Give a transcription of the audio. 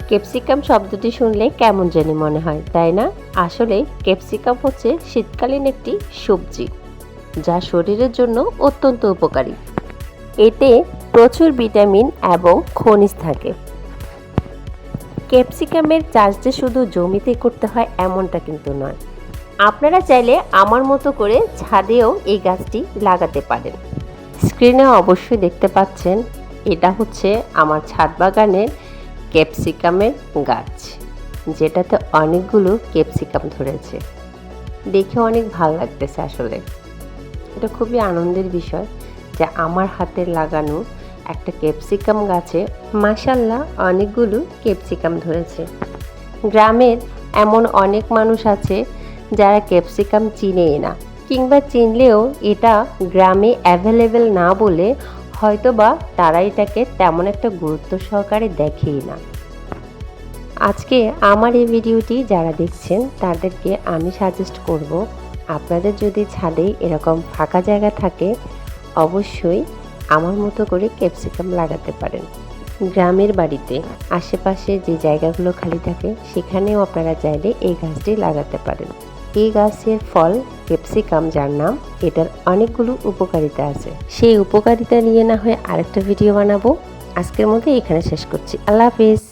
Capsicum শব্দটি শুনলে কেমন জানি মনে হয়, তাই না? আসলে ক্যাপসিকাম হচ্ছে শীতকালীন একটি সবজি, যা শরীরের জন্য অত্যন্ত উপকারী। এতে প্রচুর ভিটামিন এবং খনিজ থাকে। ক্যাপসিকামের চাষ যে শুধু জমিতে করতে হয় এমনটা কিন্তু নয়। আপনারা চাইলে আমার মতো করে ছাদেও এই গাছটি লাগাতে পারেন। স্ক্রিনে অবশ্যই দেখতে পাচ্ছেন, এটা হচ্ছে আমার ছাদ বাগানের ক্যাপসিকামের গাছ, যেটাতে অনেকগুলো ক্যাপসিকাম ধরেছে। দেখে অনেক ভালো লাগতেছে। আসলে এটা খুবই আনন্দের বিষয় যে আমার হাতের লাগানো একটা ক্যাপসিকাম গাছে মাশাআল্লাহ অনেকগুলো ক্যাপসিকাম ধরেছে। গ্রামের এমন অনেক মানুষ আছে যারা ক্যাপসিকাম চিনেই না, কিংবা চিনলেও এটা গ্রামে অ্যাভেলেবেল না বলে হয়তোবা তারা এটাকে তেমন একটা গুরুত্ব সহকারে দেখেই না। আজকে আমার এই ভিডিওটি যারা দেখছেন তাদেরকে আমি সাজেস্ট করব, আপনাদের যদি ছাদে এরকম ফাঁকা জায়গা থাকে অবশ্যই আমার মতো করে ক্যাপসিকাম লাগাতে পারেন। গ্রামের বাড়িতে আশেপাশে যে জায়গাগুলো খালি থাকে সেখানেও আপনারা চাইলে এই গাছটি লাগাতে পারেন। এই গাছের ফল ক্যাপসিকাম, যার নাম, এটার অনেকগুলো উপকারিতা আছে। সেই উপকারিতা নিয়ে না হয় আরেকটা ভিডিও বানাবো। আজকের মতো এখানে শেষ করছি। আল্লাহ হাফেজ।